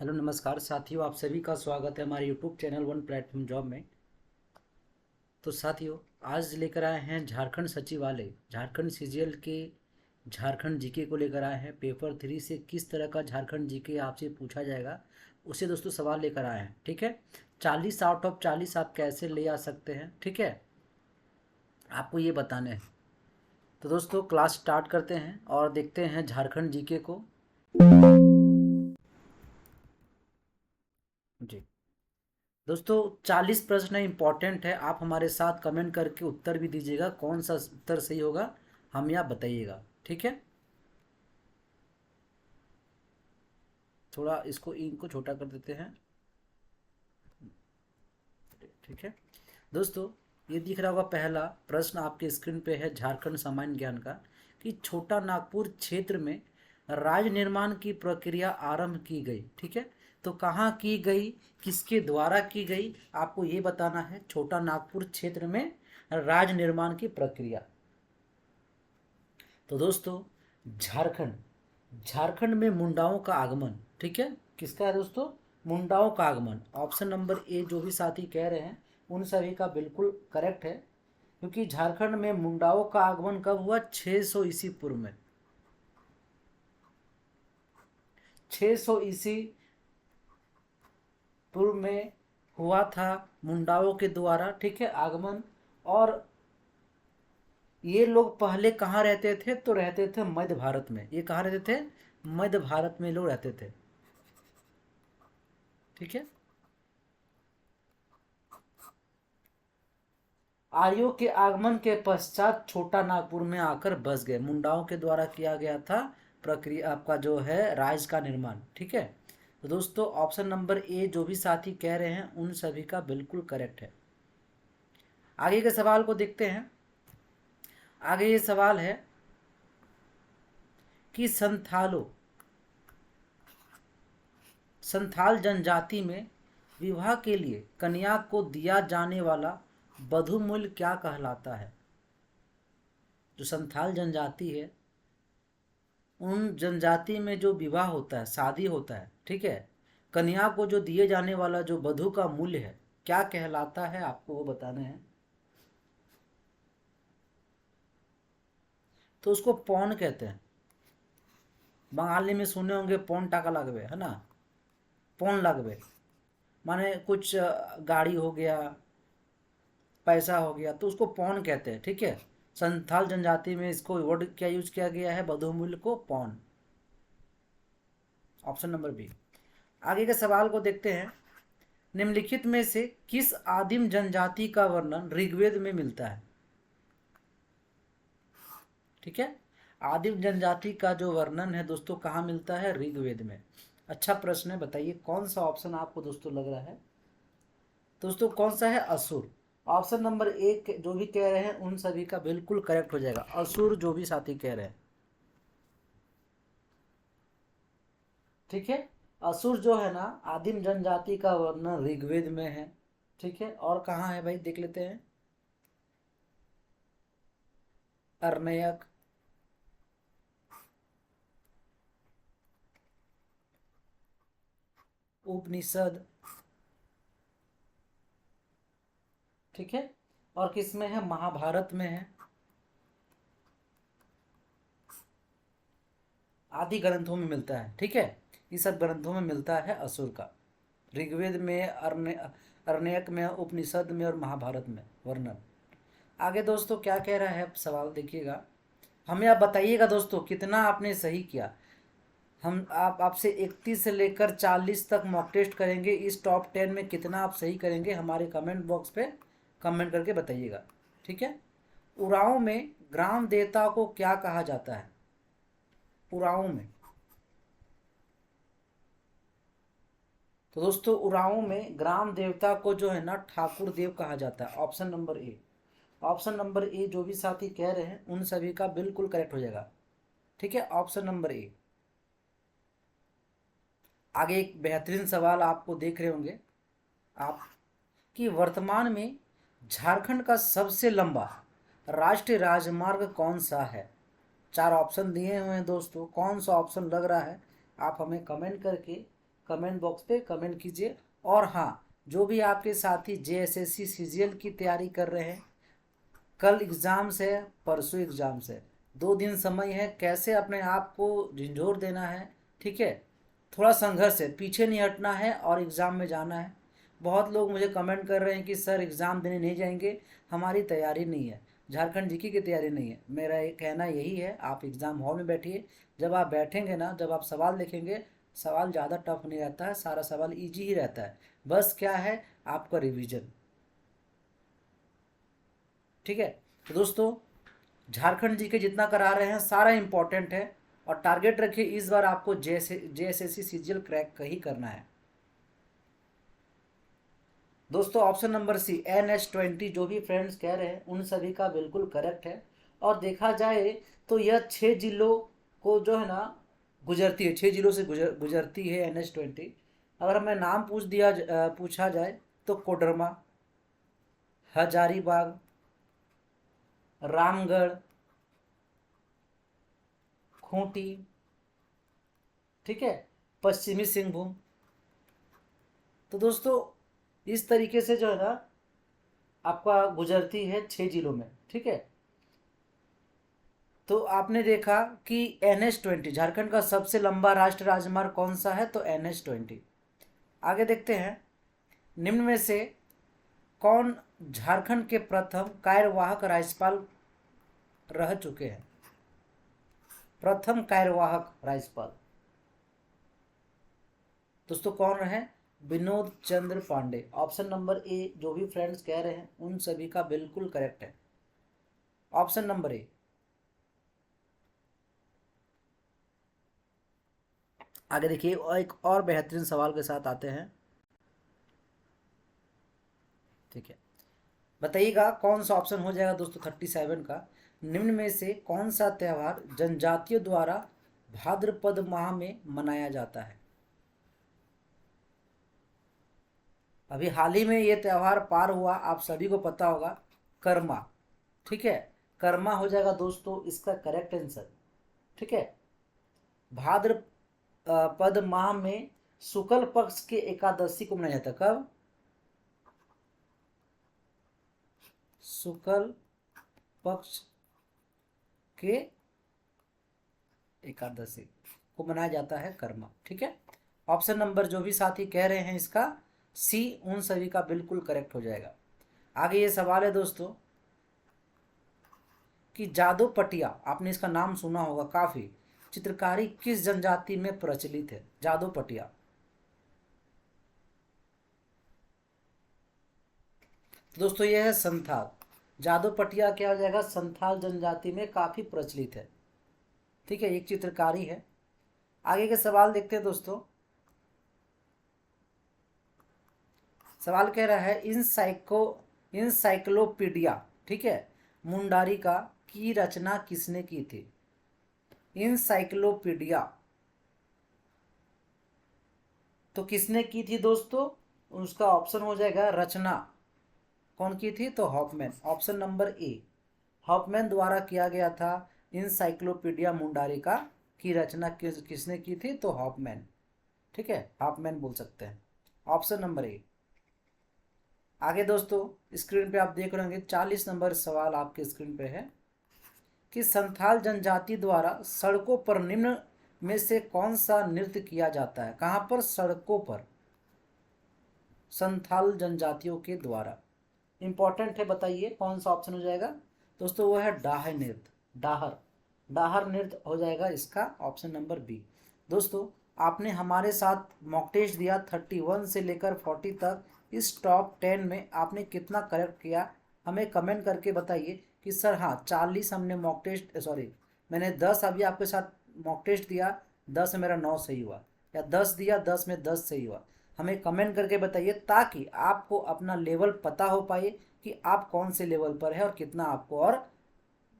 Hello नमस्कार साथियों, आप सभी का स्वागत है हमारे YouTube channel one platform job में। तो साथियों, आज लेकर आए हैं झारखंड सचिवालय झारखंड सीजीएल के झारखंड जीके को लेकर आए हैं। पेपर 3 से किस तरह का झारखंड जीके आपसे पूछा जाएगा, उसे दोस्तों सवाल लेकर आए हैं। ठीक है, 40 आउट ऑफ 40 आप कैसे ले आ सकते हैं, ठीक है, आपको ये बताने हैं। तो दोस्तों क्लास स्टार्ट करते हैं और देखते हैं झारखंड जीके को। जी दोस्तों, 40 प्रश्न इंपॉर्टेंट है। आप हमारे साथ कमेंट करके उत्तर भी दीजिएगा, कौन सा उत्तर सही होगा हमें आप बताइएगा। ठीक है, थोड़ा इसको इंक को छोटा कर देते हैं। ठीक है दोस्तों, ये दिख रहा होगा पहला प्रश्न आपके स्क्रीन पे है झारखंड सामान्य ज्ञान का, कि छोटा नागपुर क्षेत्र में राज्य निर्माण की प्रक्रिया आरंभ की गई। ठीक है, तो कहाँ की गई, किसके द्वारा की गई, आपको ये बताना है। छोटा नागपुर क्षेत्र में राज्य निर्माण की प्रक्रिया। तो दोस्तों, झारखंड झारखंड में मुंडाओं का आगमन। ठीक है, किसका है दोस्तों, मुंडाओं का आगमन। ऑप्शन नंबर ए जो भी साथी कह रहे हैं उन सभी का बिल्कुल करेक्ट है, क्योंकि झारखंड में मुंडाओं का आगमन कब हुआ, 600 ईसी पूर्व में। 600 ईसी पूर्व में हुआ था मुंडाओं के द्वारा, ठीक है, आगमन। और ये लोग पहले कहाँ रहते थे, तो रहते थे मध्य भारत में। ये कहाँ रहते थे, मध्य भारत में लोग रहते थे। ठीक है, आर्यों के आगमन के पश्चात छोटा नागपुर में आकर बस गए। मुंडाओं के द्वारा किया गया था प्रक्रिया, आपका जो है राज्य का निर्माण। ठीक है, तो दोस्तों ऑप्शन नंबर ए जो भी साथी कह रहे हैं उन सभी का बिल्कुल करेक्ट है। आगे के सवाल को देखते हैं। आगे ये सवाल है कि संथाल जनजाति में विवाह के लिए कन्या को दिया जाने वाला वधू मूल्य क्या कहलाता है। जो संथाल जनजाति है, उन जनजाति में जो विवाह होता है, शादी होता है, ठीक है, कन्या को जो दिए जाने वाला जो वधु का मूल्य है क्या कहलाता है, आपको वो बताना है। तो उसको पौन कहते हैं। बंगाली में सुने होंगे पौन टाका लगवे, है ना, पौन लगवे माने कुछ गाड़ी हो गया, पैसा हो गया, तो उसको पौन कहते हैं। ठीक है, संथाल जनजाति में इसको वर्ड क्या यूज किया गया है, वधु मूल्य को पौन। Option number B. आगे के सवाल को देखते हैं। निम्नलिखित में से किस आदिम जनजाति का वर्णन ऋग्वेद में मिलता है। ठीक है, आदिम जनजाति का जो वर्णन है दोस्तों कहाँ मिलता है, ऋग्वेद में। अच्छा प्रश्न है, बताइए कौन सा ऑप्शन आपको दोस्तों लग रहा है। दोस्तों कौन सा है, असुर। ऑप्शन नंबर एक जो भी कह रहे हैं उन सभी का बिल्कुल करेक्ट हो जाएगा, असुर जो भी साथी कह रहे हैं। ठीक है, असुर जो है ना, आदिम जनजाति का वर्णन ऋग्वेद में है। ठीक है, और कहाँ है भाई, देख लेते हैं। अर्णयक, उपनिषद, ठीक है, और किस में है, महाभारत में है। आदि ग्रंथों में मिलता है। ठीक है, ये सब ग्रंथों में मिलता है असुर का। ऋग्वेद में, अरण्यक में, उपनिषद में और महाभारत में वर्णन। आगे दोस्तों क्या कह रहा है सवाल देखिएगा। हमें आप बताइएगा दोस्तों कितना आपने सही किया। हम आप आपसे 31 से लेकर 40 तक मॉक टेस्ट करेंगे। इस टॉप 10 में कितना आप सही करेंगे हमारे कमेंट बॉक्स पे कमेंट करके बताइएगा। ठीक है, उरांव में ग्राम देवता को क्या कहा जाता है। उरांव में, तो दोस्तों उरांव में ग्राम देवता को जो है ना ठाकुर देव कहा जाता है। ऑप्शन नंबर ए। ऑप्शन नंबर ए जो भी साथी कह रहे हैं उन सभी का बिल्कुल करेक्ट हो जाएगा। ठीक है, ऑप्शन नंबर ए। आगे एक बेहतरीन सवाल आपको देख रहे होंगे आप, कि वर्तमान में झारखंड का सबसे लंबा राष्ट्रीय राजमार्ग कौन सा है। चार ऑप्शन दिए हुए हैं दोस्तों, कौन सा ऑप्शन लग रहा है आप हमें कमेंट करके कमेंट बॉक्स पे कमेंट कीजिए। और हाँ, जो भी आपके साथी JSSC CGL की तैयारी कर रहे हैं, कल एग्ज़ाम्स है, परसों एग्ज़ाम्स है, 2 दिन समय है, कैसे अपने आप को झिझोर देना है, ठीक है। थोड़ा संघर्ष है, पीछे नहीं हटना है और एग्ज़ाम में जाना है। बहुत लोग मुझे कमेंट कर रहे हैं कि सर एग्ज़ाम देने नहीं जाएंगे, हमारी तैयारी नहीं है, झारखंड जीके की तैयारी नहीं है। मेरा ये कहना यही है, आप एग्ज़ाम हॉल में बैठिए, जब आप बैठेंगे ना, जब आप सवाल देखेंगे, सवाल ज़्यादा टफ नहीं रहता है, सारा सवाल ईजी ही रहता है। बस क्या है, आपका रिविज़न, ठीक है। तो दोस्तों, झारखंड जी के जितना करा रहे हैं सारा इंपॉर्टेंट है, और टारगेट रखिए इस बार आपको JSSC CGL क्रैक का ही करना है। दोस्तों ऑप्शन नंबर सी NH20 जो भी फ्रेंड्स कह रहे हैं उन सभी का बिल्कुल करेक्ट है। और देखा जाए तो यह 6 जिलों को जो है ना गुजरती है, 6 जिलों से गुजरती है NH20। अगर हमें नाम पूछा जाए तो कोडरमा, हजारीबाग, रामगढ़, खूंटी, ठीक है, पश्चिमी सिंहभूम। तो दोस्तों इस तरीके से जो है ना आपका गुजरती है 6 जिलों में, ठीक है। तो आपने देखा कि NH20 झारखंड का सबसे लंबा राष्ट्रीय राजमार्ग कौन सा है, तो NH20। आगे देखते हैं, निम्न में से कौन झारखंड के प्रथम कार्यवाहक राज्यपाल रह चुके हैं। प्रथम कार्यवाहक राज्यपाल दोस्तों कौन रहे, विनोद चंद्र पांडे। ऑप्शन नंबर ए जो भी फ्रेंड्स कह रहे हैं उन सभी का बिल्कुल करेक्ट है, ऑप्शन नंबर ए। आगे देखिए, एक और बेहतरीन सवाल के साथ आते हैं, ठीक है। बताइएगा कौन सा ऑप्शन हो जाएगा दोस्तों 37 का। निम्न में से कौन सा त्यौहार जनजातियों द्वारा भाद्रपद माह में मनाया जाता है। अभी हाल ही में ये त्यौहार पार हुआ, आप सभी को पता होगा, कर्मा, ठीक है। कर्मा हो जाएगा दोस्तों इसका करेक्ट आंसर, ठीक है। भाद्र पद माह में शुक्ल पक्ष के एकादशी को मनाया जाता है, कब, शुक्ल पक्ष के एकादशी को मनाया जाता है कर्मा, ठीक है। ऑप्शन नंबर जो भी साथी कह रहे हैं इसका सी, उन सभी का बिल्कुल करेक्ट हो जाएगा। आगे ये सवाल है दोस्तों कि जादू पटिया, आपने इसका नाम सुना होगा काफी, चित्रकारी किस जनजाति में प्रचलित है, जादू पटिया। दोस्तों यह है संथाल, जादू पटिया क्या हो जाएगा, संथाल जनजाति में काफी प्रचलित है, ठीक है, एक चित्रकारी है। आगे के सवाल देखते हैं दोस्तों। सवाल कह रहा है इंसाइक्लोपीडिया, ठीक है, मुंडारी का की रचना किसने की थी। इंसाइक्लोपीडिया तो किसने की थी दोस्तों, उसका ऑप्शन हो जाएगा रचना कौन की थी, तो Hoffman, option number A, Hoffman द्वारा किया गया था इंसाइक्लोपीडिया मुंडारी का की रचना किसने की थी, तो हॉफमैन, ठीक है, हॉफमैन बोल सकते हैं, ऑप्शन नंबर ए। आगे दोस्तों स्क्रीन पे आप देख रहे होंगे 40 नंबर सवाल आपके स्क्रीन पे है कि संथाल जनजाति द्वारा सड़कों पर निम्न में से कौन सा नृत्य किया जाता है, कहाँ पर, सड़कों पर, संथाल जनजातियों के द्वारा। इंपॉर्टेंट है, बताइए कौन सा ऑप्शन हो जाएगा दोस्तों, वो है डाहर नृत्य, डाहर, डाहर नृत्य हो जाएगा इसका ऑप्शन नंबर बी। दोस्तों आपने हमारे साथ मॉक टेस्ट दिया 31 से लेकर 40 तक, इस टॉप 10 में आपने कितना करेक्ट किया, हमें कमेंट करके बताइए कि सर हाँ 40 हमने मॉक टेस्ट, सॉरी मैंने 10 अभी आपके साथ मॉक टेस्ट दिया, 10 में मेरा 9 सही हुआ, या 10 दिया 10 में 10 सही हुआ। हमें कमेंट करके बताइए ताकि आपको अपना लेवल पता हो पाए कि आप कौन से लेवल पर है और कितना आपको और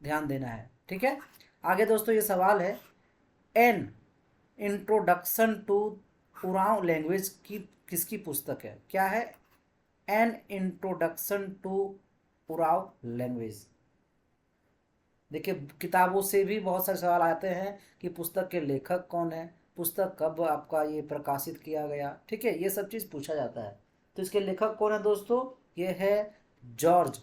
ध्यान देना है, ठीक है। आगे दोस्तों ये सवाल है, an introduction to Oraon language की किसकी पुस्तक है, क्या है, an introduction to Oraon language. देखिए किताबों से भी बहुत सारे सवाल आते हैं कि पुस्तक के लेखक कौन है, पुस्तक कब आपका ये प्रकाशित किया गया, ठीक है, ये सब चीज़ पूछा जाता है। तो इसके लेखक कौन है दोस्तों, ये है जॉर्ज।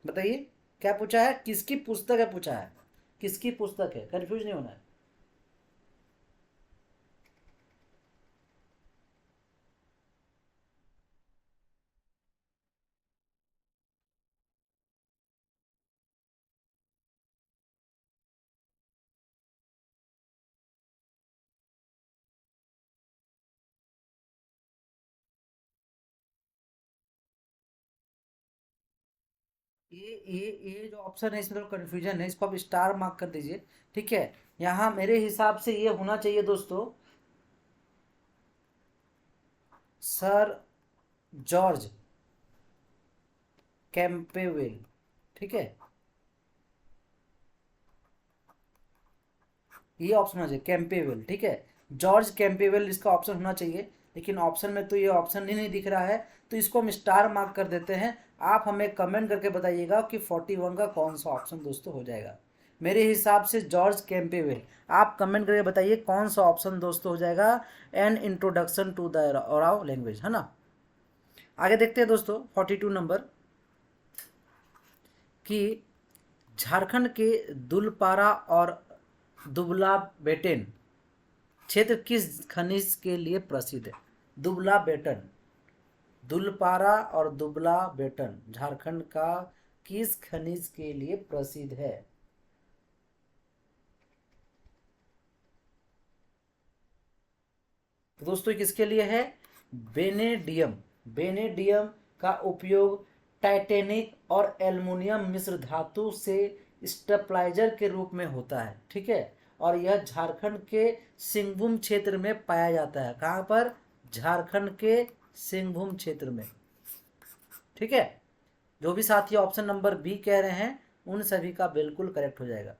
बताइए क्या पूछा है, किसकी पुस्तक है पूछा है, किसकी पुस्तक है, कंफ्यूज नहीं होना है। ये जो ऑप्शन है इसमें थोड़ा कन्फ्यूजन है, इसको आप स्टार मार्क कर दीजिए, ठीक है। यहाँ मेरे हिसाब से ये होना चाहिए दोस्तों, सर जॉर्ज कैंपेवेल, ठीक है, ये ऑप्शन होना चाहिए कैंपेवेल, ठीक है। जॉर्ज कैंपेवेल इसका ऑप्शन होना चाहिए, लेकिन ऑप्शन में तो ये ऑप्शन नहीं दिख रहा है, तो इसको हम स्टार मार्क कर देते हैं। आप हमें कमेंट करके बताइएगा कि 41 का कौन सा ऑप्शन दोस्तों हो जाएगा। मेरे हिसाब से जॉर्ज कैंपेवेल, आप कमेंट करके बताइए कौन सा ऑप्शन दोस्तों हो जाएगा। An introduction to the Oraon language, है ना। आगे देखते हैं दोस्तों 42 नंबर, कि झारखंड के दुलपारा और दुबला बेटेन क्षेत्र किस खनिज के लिए प्रसिद्ध है। दुबला बेटन, दुलपारा और दुबला बेटन झारखंड का किस खनिज के लिए प्रसिद्ध है। तो दोस्तों किसके लिए है, बेनेडियम। बेनेडियम का उपयोग टाइटेनिक और एल्युमिनियम मिश्र धातु से स्टेबलाइजर के रूप में होता है, ठीक है। और यह झारखंड के सिंहभूम क्षेत्र में पाया जाता है। कहाँ पर, झारखंड के सिंहभूम क्षेत्र में, ठीक है। जो भी साथी ऑप्शन नंबर बी कह रहे हैं उन सभी का बिल्कुल करेक्ट हो जाएगा।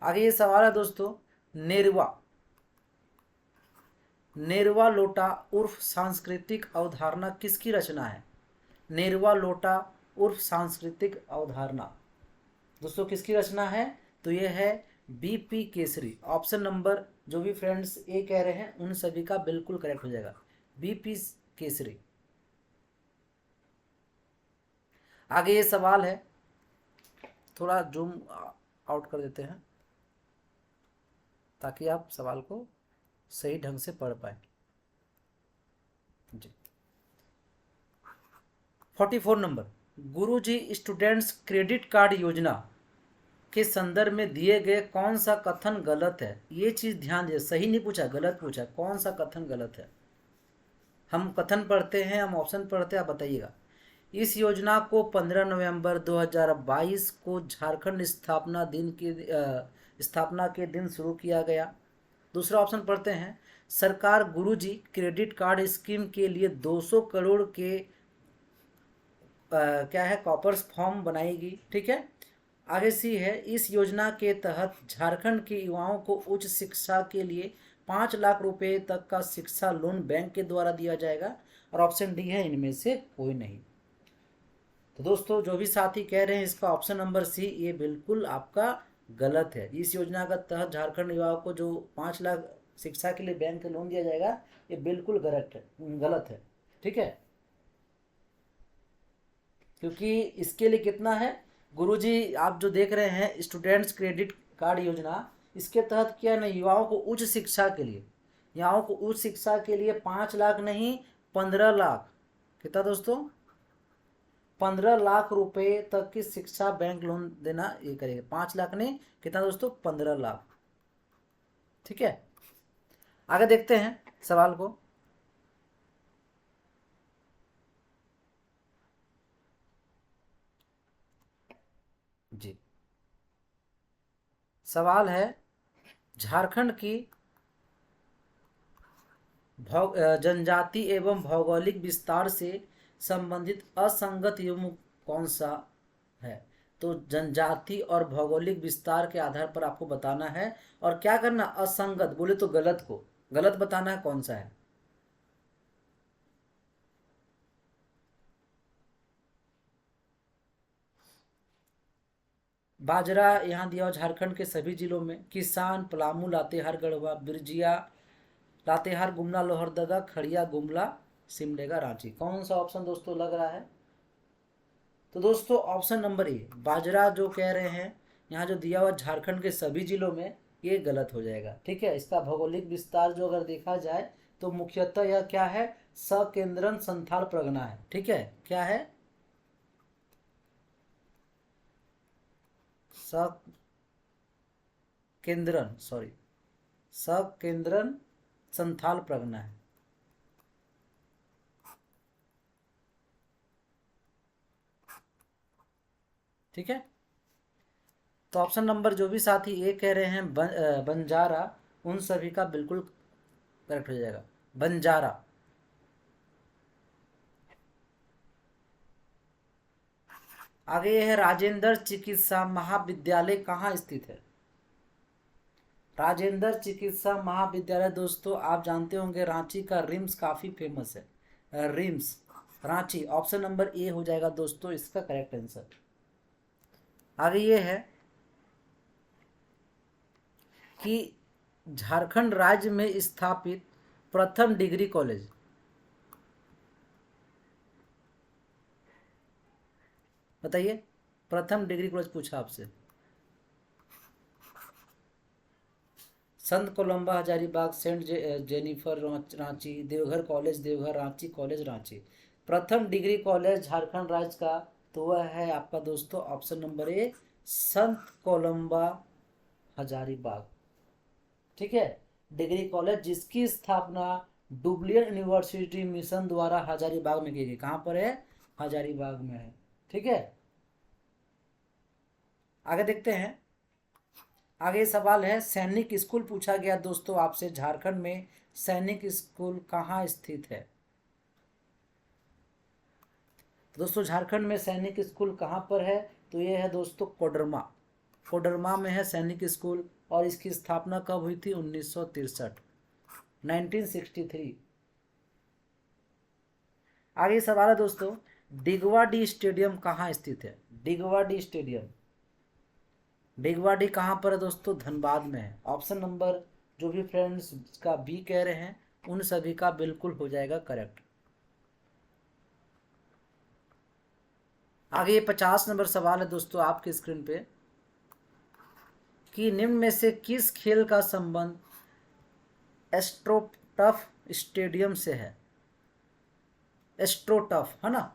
आगे ये सवाल है दोस्तों, नेरवा, नेरवा लोटा उर्फ सांस्कृतिक अवधारणा किसकी रचना है। नेरवा लोटा उर्फ सांस्कृतिक अवधारणा दोस्तों किसकी रचना है, तो ये है बीपी केसरी। ऑप्शन नंबर जो भी फ्रेंड्स ए कह रहे हैं उन सभी का बिल्कुल करेक्ट हो जाएगा, बीपी केसरी। आगे ये सवाल है, थोड़ा जूम आउट कर देते हैं ताकि आप सवाल को सही ढंग से पढ़ पाए जी। 44 नंबर, गुरुजी स्टूडेंट्स क्रेडिट कार्ड योजना के संदर्भ में दिए गए कौन सा कथन गलत है। ये चीज़ ध्यान दीजिए, सही नहीं पूछा, गलत पूछा, कौन सा कथन गलत है। हम कथन पढ़ते हैं, हम ऑप्शन पढ़ते हैं, आप बताइएगा। इस योजना को 15 नवंबर 2022 को झारखंड स्थापना के दिन शुरू किया गया। दूसरा ऑप्शन पढ़ते हैं, सरकार गुरुजी क्रेडिट कार्ड स्कीम के लिए 200 करोड़ के क्या है कॉपर्स फॉर्म बनाएगी, ठीक है। आगे सी है, इस योजना के तहत झारखंड के युवाओं को उच्च शिक्षा के लिए 5 लाख रुपए तक का शिक्षा लोन बैंक के द्वारा दिया जाएगा। और ऑप्शन डी है इनमें से कोई नहीं। तो दोस्तों जो भी साथी कह रहे हैं इसका ऑप्शन नंबर सी ये बिल्कुल आपका गलत है। इस योजना का तहत झारखंड युवाओं को जो 5 लाख शिक्षा के लिए बैंक से लोन दिया जाएगा ये बिल्कुल गलत है, ठीक है। क्योंकि इसके लिए कितना है, गुरुजी आप जो देख रहे हैं स्टूडेंट्स क्रेडिट कार्ड योजना, इसके तहत क्या है ना, युवाओं को उच्च शिक्षा के लिए, युवाओं को उच्च शिक्षा के लिए 5 लाख नहीं 15 लाख, कितना दोस्तों, 15 लाख रुपए तक की शिक्षा बैंक लोन देना ये करेगा। 5 लाख नहीं, कितना दोस्तों, 15 लाख, ठीक है। आगे देखते हैं सवाल को। जी, सवाल है, झारखंड की जनजाति एवं भौगोलिक विस्तार से संबंधित असंगत युग्म कौन सा है। तो जनजाति और भौगोलिक विस्तार के आधार पर आपको बताना है, और क्या करना, असंगत बोले तो गलत को गलत बताना है कौन सा है। बाजरा यहाँ दिया हुआ झारखंड के सभी जिलों में। किसान पलामू, लातेहार, गढ़वा, बिरजिया, लातेहार, गुमला, लोहरदगा, खड़िया, गुमला, सिमडेगा, रांची। कौन सा ऑप्शन दोस्तों लग रहा है? तो दोस्तों ऑप्शन नंबर ए, बाजरा जो कह रहे हैं यहाँ जो दिया हुआ झारखंड के सभी जिलों में, ये गलत हो जाएगा। ठीक है, इसका भौगोलिक विस्तार जो अगर देखा जाए तो मुख्यतः यह क्या है, सकेंद्रन संथाल परगना है। ठीक है, क्या है? सकेंद्रन, सॉरी, सकेंद्रन संथाल परगना है। ठीक है, तो ऑप्शन नंबर जो भी साथी ए कह रहे हैं बंजारा, उन सभी का बिल्कुल करेक्ट हो जाएगा, बंजारा। आगे यह है, राजेंद्र चिकित्सा महाविद्यालय कहाँ स्थित है? राजेंद्र चिकित्सा महाविद्यालय दोस्तों आप जानते होंगे, रांची का रिम्स काफ़ी फेमस है। रिम्स रांची, ऑप्शन नंबर ए हो जाएगा दोस्तों इसका करेक्ट आंसर। आगे ये है कि झारखंड राज्य में स्थापित प्रथम डिग्री कॉलेज, बताइए, प्रथम डिग्री कॉलेज पूछा आपसे। Sant Columba Hazaribagh, saint Jennifer Ranchi, Deoghar college Deoghar, Ranchi college Ranchi. प्रथम डिग्री कॉलेज झारखंड राज्य का, तो वह है आपका दोस्तों ऑप्शन नंबर ए, संत कोलंबा हजारीबाग। ठीक है, डिग्री कॉलेज जिसकी स्थापना डुबलियन यूनिवर्सिटी मिशन द्वारा हजारीबाग में की गई। कहाँ पर है? हजारीबाग में है। ठीक है, आगे देखते हैं। आगे सवाल है, सैनिक स्कूल पूछा गया दोस्तों आपसे, झारखंड में सैनिक स्कूल कहाँ स्थित है? दोस्तों झारखंड में सैनिक स्कूल कहाँ पर है? तो ये है दोस्तों कोडरमा, कोडरमा में है सैनिक स्कूल। और इसकी स्थापना कब हुई थी? 1963, 1963। आगे सवाल है दोस्तों, डिगवाडी स्टेडियम कहाँ स्थित है? डिगवाडी स्टेडियम, डिगवाडी कहाँ पर है दोस्तों? धनबाद में है। ऑप्शन नंबर जो भी फ्रेंड्स का बी कह रहे हैं उन सभी का बिल्कुल हो जाएगा करेक्ट। आगे ये 50 नंबर सवाल है दोस्तों आपकी स्क्रीन पे, कि निम्न में से किस खेल का संबंध एस्ट्रोटफ स्टेडियम से है? एस्ट्रोटफ है ना,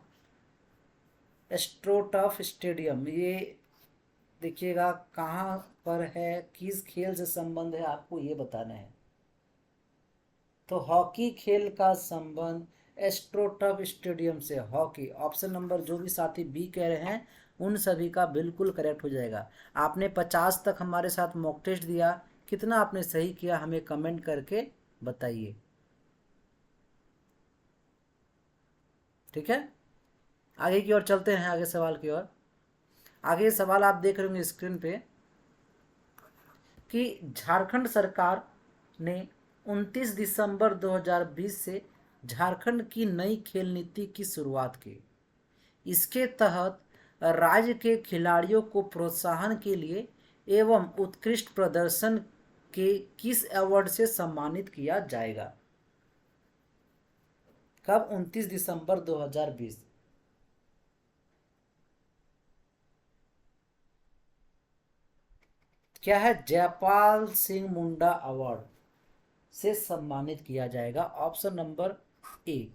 एस्ट्रोटफ स्टेडियम, ये देखिएगा कहाँ पर है, किस खेल से संबंध है आपको ये बताना है। तो हॉकी खेल का संबंध एस्ट्रोटफ स्टेडियम से, हॉकी। ऑप्शन नंबर जो भी साथी बी कह रहे हैं उन सभी का बिल्कुल करेक्ट हो जाएगा। आपने 50 तक हमारे साथ मॉक टेस्ट दिया, कितना आपने सही किया हमें कमेंट करके बताइए। ठीक है, आगे की ओर चलते हैं, आगे सवाल की ओर। आगे सवाल आप देख रहे होंगे स्क्रीन पे, कि झारखंड सरकार ने 29 दिसंबर 2020 से झारखंड की नई खेल नीति की शुरुआत की। इसके तहत राज्य के खिलाड़ियों को प्रोत्साहन के लिए एवं उत्कृष्ट प्रदर्शन के किस अवार्ड से सम्मानित किया जाएगा? कब? 29 दिसंबर 2020। क्या है? जयपाल सिंह मुंडा अवार्ड से सम्मानित किया जाएगा, ऑप्शन नंबर ए।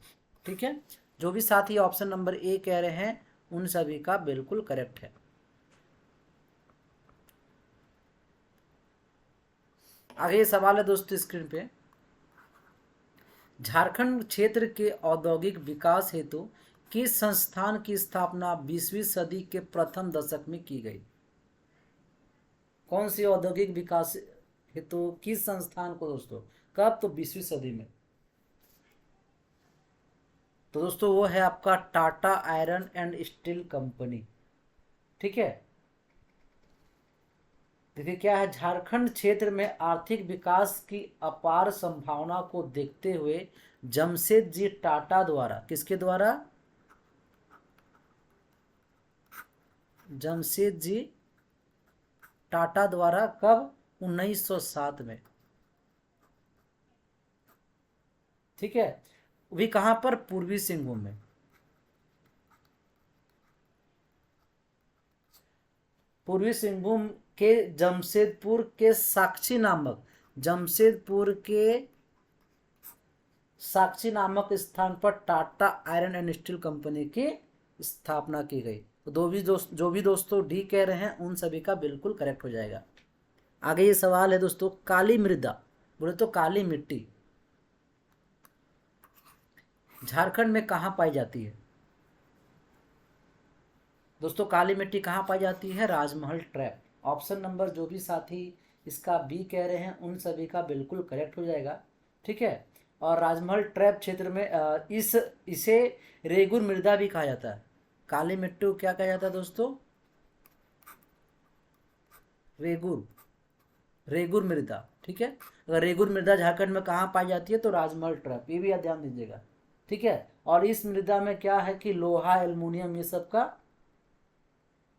ठीक है, जो भी साथी ऑप्शन नंबर ए कह रहे हैं उन सभी का बिल्कुल करेक्ट है। आगे सवाल है दोस्तों स्क्रीन पे, झारखंड क्षेत्र के औद्योगिक विकास हेतु किस संस्थान की स्थापना 20वीं सदी के प्रथम दशक में की गई? कौन सी औद्योगिक विकास हेतु किस संस्थान को दोस्तों? कब? तो 20वीं सदी में। तो दोस्तों वो है आपका Tata iron and steel company. ठीक है, देखिए क्या है, झारखंड क्षेत्र में आर्थिक विकास की अपार संभावना को देखते हुए जमशेद जी टाटा द्वारा, किसके द्वारा? जमशेद जी टाटा द्वारा कब? 1907 में। ठीक है, भी कहां पर? पूर्वी सिंहभूम में। पूर्वी सिंहभूम के जमशेदपुर के साक्षी नामक स्थान पर Tata iron and steel company की स्थापना की गई। तो जो भी दोस्तों डी कह रहे हैं उन सभी का बिल्कुल करेक्ट हो जाएगा। आगे ये सवाल है दोस्तों, काली मृदा बोले तो काली मिट्टी झारखंड में कहाँ पाई जाती है? दोस्तों काली मिट्टी कहाँ पाई जाती है? राजमहल ट्रैप। ऑप्शन नंबर जो भी साथी इसका बी कह रहे हैं उन सभी का बिल्कुल करेक्ट हो जाएगा। ठीक है, और राजमहल ट्रैप क्षेत्र में इसे रेगुर मृदा भी कहा जाता है। काली मिट्टी को क्या कहा जाता है दोस्तों? रेगुर मृदा। ठीक है, अगर रेगुर मृदा झारखंड में कहाँ पाई जाती है तो राजमहल ट्रैप, ये भी आप ध्यान दीजिएगा। ठीक है, और इस मृदा में क्या है कि लोहा, एल्युमिनियम ये सब का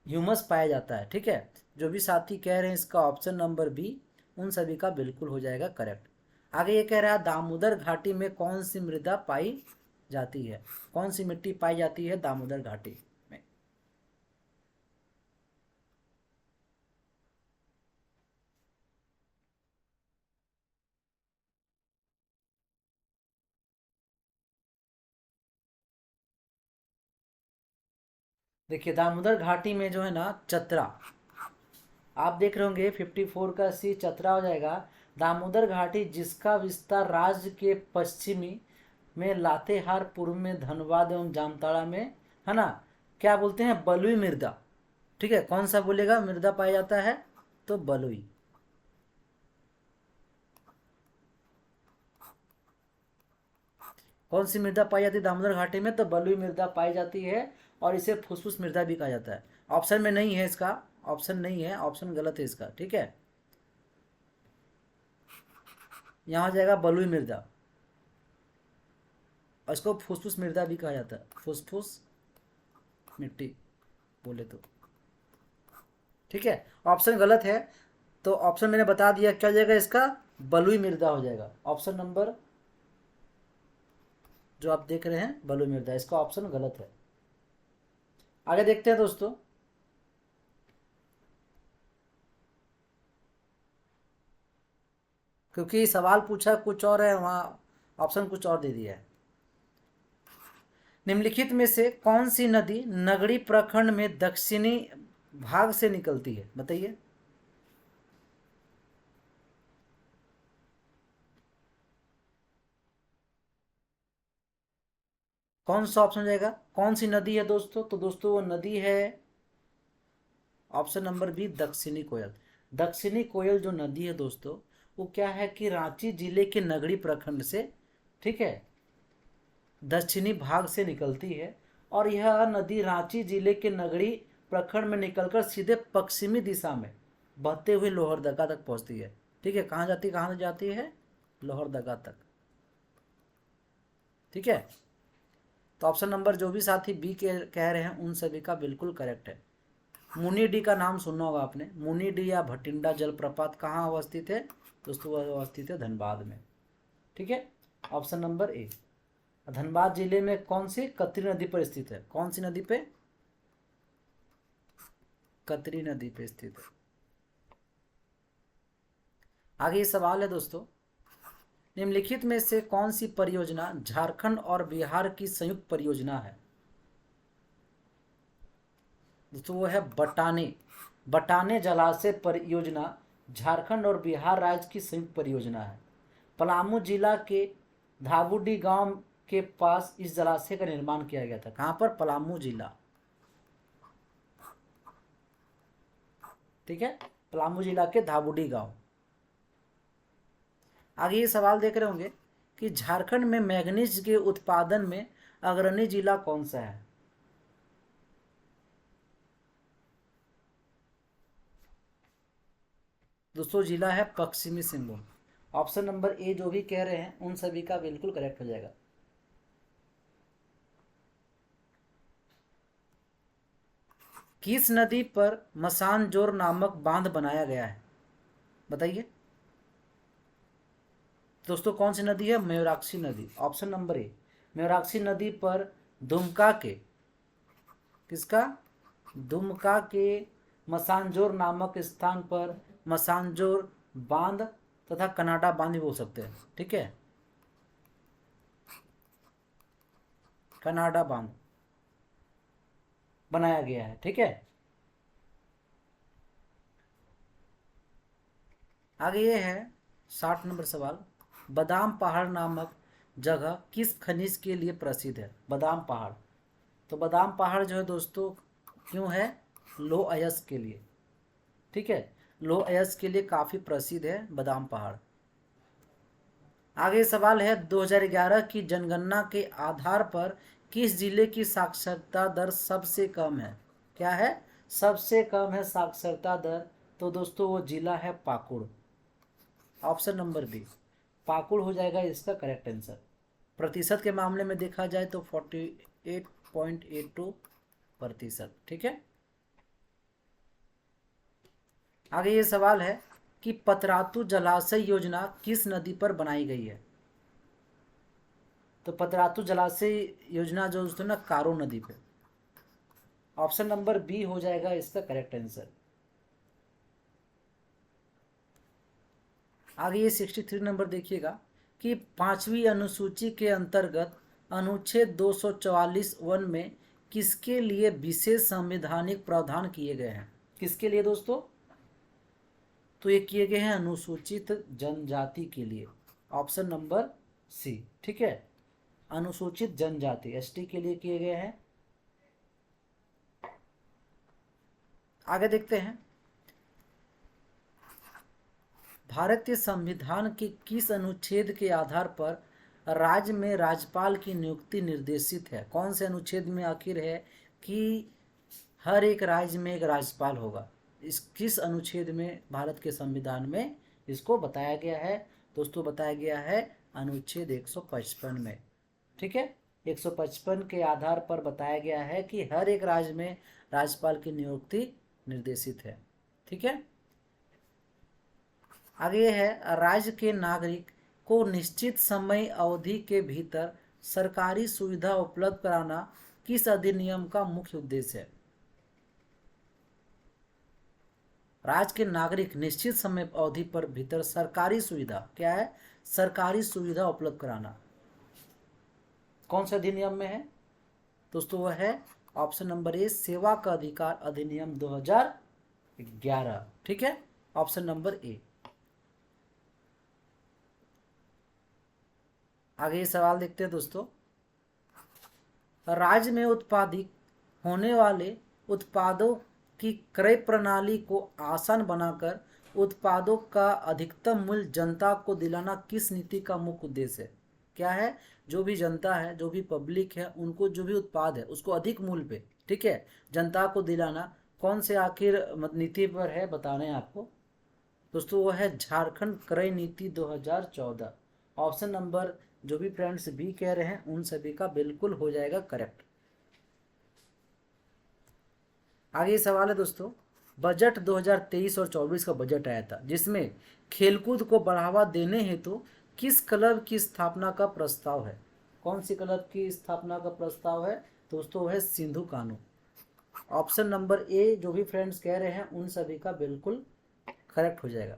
ह्यूमस पाया जाता है। ठीक है, जो भी साथी कह रहे हैं इसका ऑप्शन नंबर बी उन सभी का बिल्कुल हो जाएगा करेक्ट। आगे ये कह रहा है दामोदर घाटी में कौन सी मृदा पाई जाती है? कौन सी मिट्टी पाई जाती है दामोदर घाटी में? देखिए दामोदर घाटी में जो है ना चतरा, आप देख रहे होंगे 54 का सी चतरा हो जाएगा। दामोदर घाटी जिसका विस्तार राज्य के पश्चिमी में लातेहार, पूर्व में धनबाद एवं जामताड़ा में, है ना, क्या बोलते हैं? बलुई मृदा। ठीक है, कौन सा बोलेगा मृदा पाया जाता है? तो बलुई। कौन सी मृदा पाई जाती है दामोदर घाटी में? तो बलुई मृदा पाई जाती है, और इसे फुसफुस मृदा भी कहा जाता है। ऑप्शन में नहीं है इसका, ऑप्शन नहीं है, ऑप्शन गलत है इसका। ठीक है, यहाँ हो जाएगा बलुई मृदा, और इसको फुसफुस मृदा भी कहा जाता है, फुसफुस मिट्टी बोले तो। ठीक है, ऑप्शन गलत है, तो ऑप्शन मैंने बता दिया क्या हो जाएगा इसका? बलुई मृदा हो जाएगा। ऑप्शन नंबर जो आप देख रहे हैं बलुई मृदा, इसका ऑप्शन गलत है। आगे देखते हैं दोस्तों, क्योंकि सवाल पूछा कुछ और है, वहां ऑप्शन कुछ और दे दिया है। निम्नलिखित में से कौन सी नदी नगड़ी प्रखंड में दक्षिणी भाग से निकलती है? बताइए। कौन सा ऑप्शन जाएगा? कौन सी नदी है दोस्तों? तो दोस्तों वो नदी है ऑप्शन नंबर बी, दक्षिणी कोयल। दक्षिणी कोयल जो नदी है दोस्तों, वो क्या है कि रांची जिले के नगड़ी प्रखंड से, ठीक है, दक्षिणी भाग से निकलती है, और यह नदी रांची जिले के नगड़ी प्रखंड में निकलकर सीधे पश्चिमी दिशा में बहते हुए लोहरदगा तक पहुंचती है। ठीक है, कहाँ जाती है? कहाँ जाती है? लोहरदगा तक। ठीक है, तो ऑप्शन नंबर जो भी साथी बी के कह रहे हैं उन सभी का बिल्कुल करेक्ट है। मुनी डी का नाम सुना होगा आपने। मुनी डी या भटिंडा जलप्रपात कहाँ अवस्थित है दोस्तों? वह अवस्थित है धनबाद में। ठीक है, ऑप्शन नंबर ए। धनबाद जिले में कौन सी? कतरी नदी पर स्थित है। कौन सी नदी पे? कतरी नदी पे स्थित है। आगे ये सवाल है दोस्तों, निम्नलिखित में से कौन सी परियोजना झारखंड और बिहार की संयुक्त परियोजना है? दोस्तों वो है बटाने। बटाने जलाशय परियोजना झारखंड और बिहार राज्य की संयुक्त परियोजना है। पलामू जिला के धाबुडी गांव के पास इस जलाशय का निर्माण किया गया था। कहां पर? पलामू जिला। ठीक है, पलामू जिला के धाबुडी गांव। आगे ये सवाल देख रहे होंगे कि झारखंड में मैग्नीज के उत्पादन में अग्रणी जिला कौन सा है? दोस्तों जिला है पश्चिमी सिंहभूम। ऑप्शन नंबर ए जो भी कह रहे हैं उन सभी का बिल्कुल करेक्ट हो जाएगा। किस नदी पर मसानजोर नामक बांध बनाया गया है, बताइए दोस्तों। कौन सी नदी है? मयूराक्षी नदी। ऑप्शन नंबर ए, मयूराक्षी नदी पर दुमका के, किसका? दुमका के मसानजोर नामक स्थान पर मसानजोर बांध तथा कनाडा बांध भी बोल सकते हैं, ठीक है, कनाडा बांध बनाया गया है, ठीक है। आगे ये है 60 नंबर सवाल, बादाम पहाड़ नामक जगह किस खनिज के लिए प्रसिद्ध है? बादाम पहाड़, तो बादाम पहाड़ जो है दोस्तों क्यों है? लौह अयस्क के लिए, ठीक है, लौह अयस्क के लिए काफ़ी प्रसिद्ध है बादाम पहाड़। आगे सवाल है 2011 की जनगणना के आधार पर किस जिले की साक्षरता दर सबसे कम है? क्या है? सबसे कम है साक्षरता दर, तो दोस्तों वो जिला है Pakur. Option number B, Pakur हो जाएगा इसका करेक्ट आंसर। प्रतिशत के मामले में देखा जाए तो 48.82%, ठीक है। आगे ये सवाल है कि पतरातू जलाशय योजना किस नदी पर बनाई गई है? तो पतरातू जलाशय योजना जो दोस्तों ना कारो नदी पे। ऑप्शन नंबर बी हो जाएगा इसका करेक्ट आंसर। आगे ये 63 नंबर देखिएगा कि 5वीं अनुसूची के अंतर्गत अनुच्छेद 244(1) में किसके लिए विशेष संवैधानिक प्रावधान किए गए हैं? किसके लिए दोस्तों? तो ये किए गए हैं अनुसूचित जनजाति के लिए। ऑप्शन नंबर सी, ठीक है, अनुसूचित जनजाति एसटी के लिए किए गए हैं। आगे देखते हैं, भारतीय संविधान के किस अनुच्छेद के आधार पर राज्य में राज्यपाल की नियुक्ति निर्देशित है? कौन से अनुच्छेद में आखिर है कि हर एक राज्य में एक राज्यपाल होगा? इस किस अनुच्छेद में भारत के संविधान में इसको बताया गया है? दोस्तों बताया गया है अनुच्छेद 155 में, ठीक है, 155 के आधार पर बताया गया है कि हर एक राज्य में राज्यपाल की नियुक्ति निर्देशित है, ठीक है। आगे है राज्य के नागरिक को निश्चित समय अवधि के भीतर सरकारी सुविधा उपलब्ध कराना किस अधिनियम का मुख्य उद्देश्य है? राज्य के नागरिक निश्चित समय अवधि पर भीतर सरकारी सुविधा, क्या है? सरकारी सुविधा उपलब्ध कराना कौन से अधिनियम में है दोस्तों? वह है ऑप्शन नंबर ए, सेवा का अधिकार अधिनियम 2011, ठीक है, ऑप्शन नंबर ए। आगे ये सवाल देखते हैं दोस्तों, राज्य में उत्पादित होने वाले उत्पादों की क्रय प्रणाली को आसान बनाकर उत्पादों का अधिकतम मूल्य जनता को दिलाना किस नीति का मुख्य उद्देश्य है? क्या है? जो भी जनता है, जो भी पब्लिक है, उनको जो भी उत्पाद है उसको अधिक मूल्य पे, ठीक है, जनता को दिलाना कौन से आखिर नीति पर है बताना है आपको दोस्तों। वो है झारखंड क्रय नीति 2014। ऑप्शन नंबर जो भी फ्रेंड्स बी कह रहे हैं उन सभी का बिल्कुल हो जाएगा करेक्ट। आगे सवाल है दोस्तों, बजट 2023 और 24 का बजट आया था जिसमें खेलकूद को बढ़ावा देने हेतु किस क्लब की स्थापना का प्रस्ताव है? कौन सी क्लब की स्थापना का प्रस्ताव है दोस्तों? है सिंधु कानू। ऑप्शन नंबर ए जो भी फ्रेंड्स कह रहे हैं उन सभी का बिल्कुल करेक्ट हो जाएगा।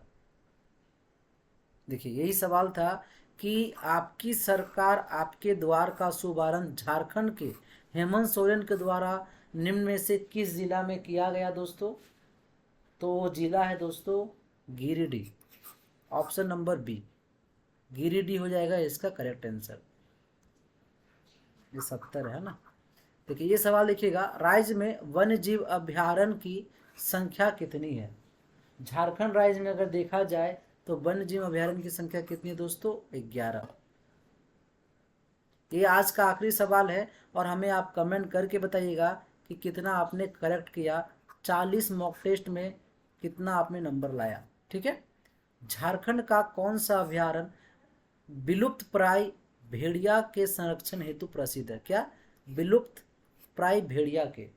देखिए यही सवाल था कि आपकी सरकार आपके द्वार का शुभारंभ झारखंड के हेमंत सोरेन के द्वारा निम्न में से किस जिला में किया गया दोस्तों? तो वो जिला है दोस्तों Giridih. Option number B, Giridih हो जाएगा इसका करेक्ट आंसर। ये 70 है ना। देखिए ये सवाल देखिएगा, राज्य में वन्य जीव अभ्यारण्य की संख्या कितनी है? झारखंड राज्य में अगर देखा जाए तो वन्य जीव अभ्यारण्य की संख्या कितनी है दोस्तों? 11। ये आज का आखिरी सवाल है और हमें आप कमेंट करके बताइएगा कि कितना आपने करेक्ट किया, 40 मॉक टेस्ट में कितना आपने नंबर लाया, ठीक है। झारखंड का कौन सा अभ्यारण्य विलुप्त प्राय भेड़िया के संरक्षण हेतु प्रसिद्ध है? क्या? विलुप्त प्राय भेड़िया के,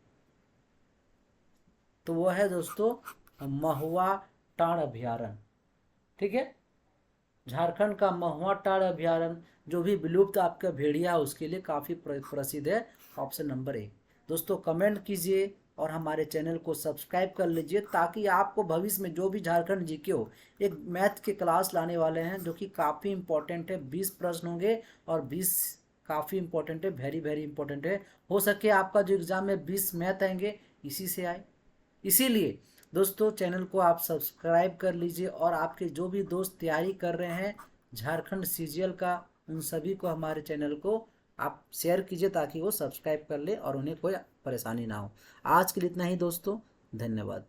तो वो है दोस्तों महुआ टाँड़ अभयारण्य। ठीक है, झारखंड का महुआ टाँड़ अभयारण्य जो भी विलुप्त आपका भेड़िया है उसके लिए काफ़ी प्रसिद्ध है। Option number 1। दोस्तों कमेंट कीजिए और हमारे चैनल को सब्सक्राइब कर लीजिए ताकि आपको भविष्य में जो भी झारखंड जीके हो, एक मैथ के क्लास लाने वाले हैं जो कि काफ़ी इंपॉर्टेंट है। 20 प्रश्न होंगे और 20 काफ़ी इंपॉर्टेंट है, वेरी वेरी इंपॉर्टेंट है। हो सके आपका जो एग्ज़ाम में 20 मैथ आएंगे इसी से आए। इसीलिए दोस्तों चैनल को आप सब्सक्राइब कर लीजिए और आपके जो भी दोस्त तैयारी कर रहे हैं झारखंड सीजीएल का, उन सभी को हमारे चैनल को आप शेयर कीजिए ताकि वो सब्सक्राइब कर ले और उन्हें कोई परेशानी ना हो। आज के लिए इतना ही दोस्तों, धन्यवाद।